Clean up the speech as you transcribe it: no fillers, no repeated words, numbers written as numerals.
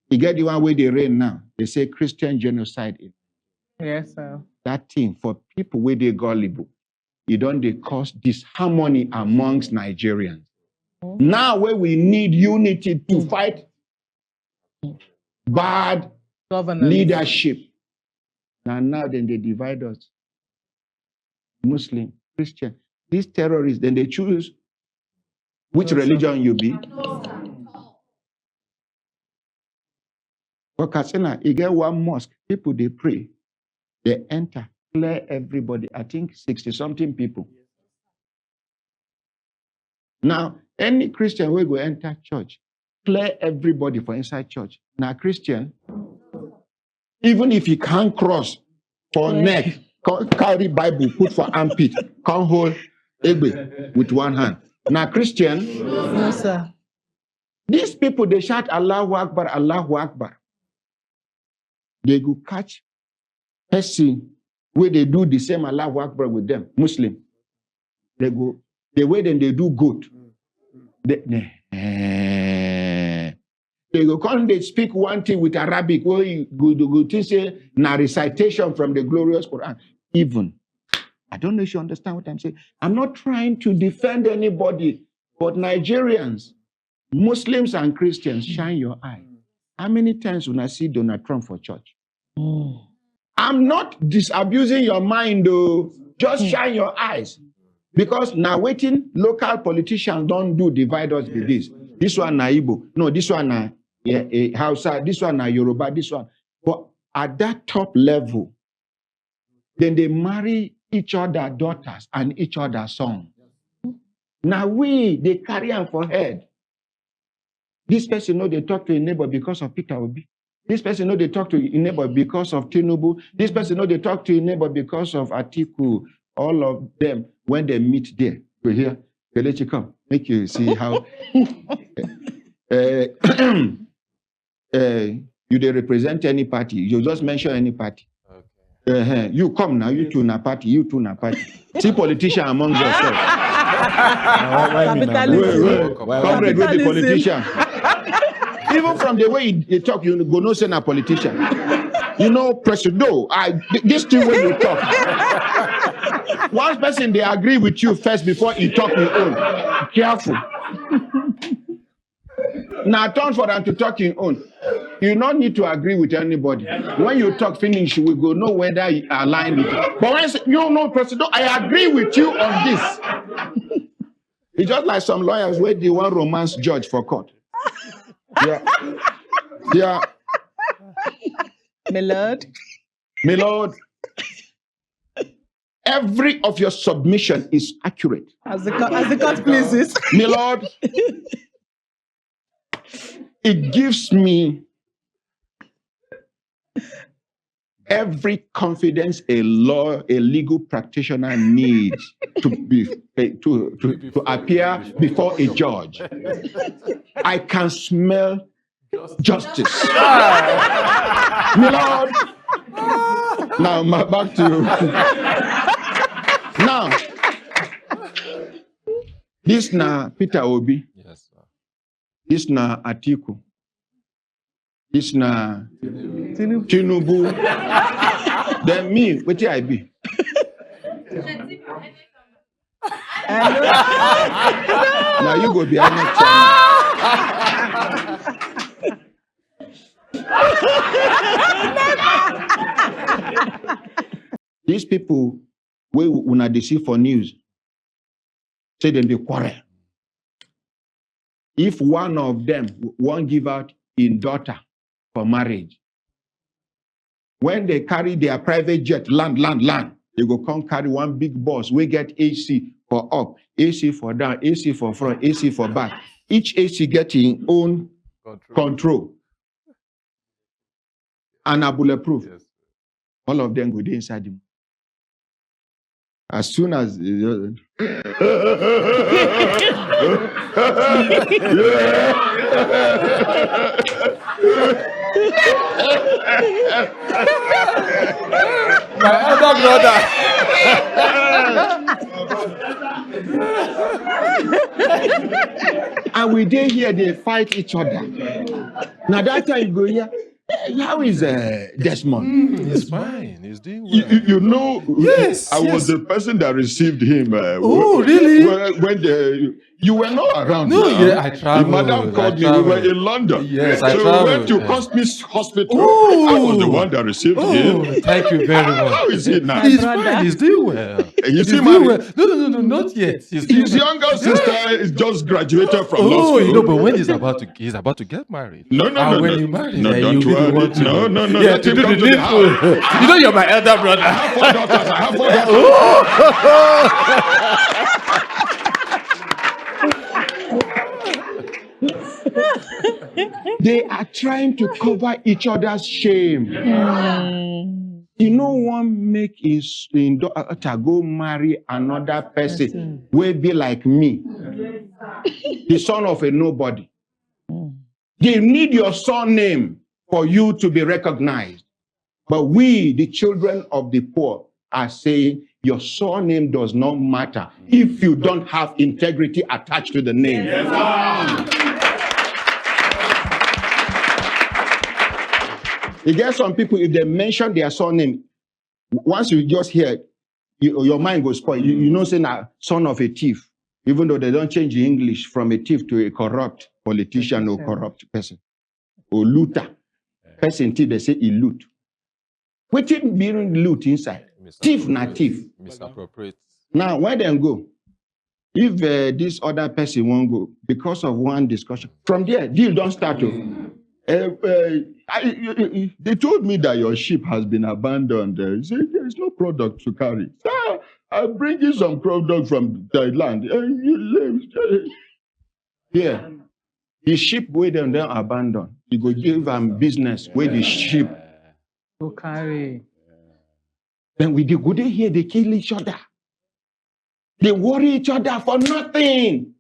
You get the one where they reign now. They say Christian genocide. Yes, sir. That thing for people where they gullible. You don't they cause disharmony amongst Nigerians. Now where we need unity to fight bad leadership. Now then they divide us. Muslim, Christian. These terrorists, then they choose which religion you be. For Katsina, you get one mosque, people they pray, they enter, clear everybody. I think 60-something people. Now, any Christian will go enter church, clear everybody for inside church. Now, Christian, even if he can't cross for neck, carry Bible, put for armpit, can't hold Egbe with one hand. Now, Christian, no, sir. These people, they shout Allahu Akbar, Allahu Akbar. They go catch person where they do the same Allahu Akbar with them, Muslim. They go, the way then they do good. They go come, they speak one thing with Arabic, where you go to say, na recitation from the glorious Quran. Even, I don't know if you understand what I'm saying. I'm not trying to defend anybody, but Nigerians, Muslims and Christians, shine your eye. How many times when I see Donald Trump for church? I'm not disabusing your mind, though. Just shine your eyes. Because now waiting, local politicians don't do divide us with this. This one na Igbo. No, this one na Hausa. This one na Yoruba. This one. But at that top level, then they marry each other daughters and each other sons. Now they carry them for head. This person know they talk to a neighbor because of Peter Obi. This person know they talk to a neighbor because of Tinubu. This person know they talk to a neighbor because of Atiku. All of them, when they meet there, we hear, they let you come. Make you see how you they represent any party. You just mention any party. Okay. You come now, you two na party, you two na party. See politician among yourselves. Comrade with the politician. Even from the way they talk, you go no say na politician. You know, Presido, this thing when you talk. One person, they agree with you first before you talk your own. Careful. Now, turn for them to talk your own. You don't need to agree with anybody. When you talk finish, we go know whether you align with it. But when you know, Presido, I agree with you on this. It's just like some lawyers where they want romance judge for court. Yeah. My lord. Every of your submission is accurate. As the court pleases. My lord, it gives me every confidence a legal practitioner needs to appear before a judge. I can smell justice. My lord. Now, back to you. Now, this na Peter Obi. Yes, sir. This na Atiku. This na Tinubu. Then me, what I be? Now you go behind next time. These people, when I see for news, say them they quarrel. If one of them won't give out in daughter for marriage, when they carry their private jet, land, they go come carry one big bus. We get AC for up, AC for down, AC for front, AC for back. Each AC getting own control. And a bulletproof. Yes. All of them go inside him. As soon as my elder brother. And we did here, they fight each other. Now that time you go here, how is Desmond? He's fine. He's doing well. You know, Yes, I was yes. the person that received him. Oh, really? When you were not around. No, now. yeah, I traveled. Madam called me. We were in London. Yes, so I we traveled. went to Hospice Hospital. Oh. I was the one that received him. Thank you very much. How is he now? He's brother. fine. He's doing well. Is He's he doing married? well. No, not yet. He's doing His well. younger sister is just graduated from law Oh, school. you know, but when he's about to get married. No, And when no. you marry, No, then don't you'll be the worry. one to No, yeah, let to him do come the to the needful. house. You know, you're my elder brother. I have 4 daughters. I have 4 daughters. They are trying to cover each other's shame. You know, one make his daughter go marry another person will be like me, the son of a nobody. They need your surname for you to be recognized. But we, the children of the poor, are saying your surname does not matter if you don't have integrity attached to the name. You get some people, if they mention their surname, once you just hear it, your mind goes spoil. You know, saying a son of a thief, even though they don't change the English from a thief to a corrupt politician or corrupt person. Or looter. Person thief, they say he loot. What it being loot inside? Thief, not thief. Misappropriate. Now, where they go? If this other person won't go, because of one discussion, from there, deal don't start to. They told me that your ship has been abandoned. Said, there's no product to carry. So I'll bring you some product from Thailand. Yeah. The ship where them then abandon. You go give them business where the ship. To carry. Then we go there here, they kill each other. They worry each other for nothing.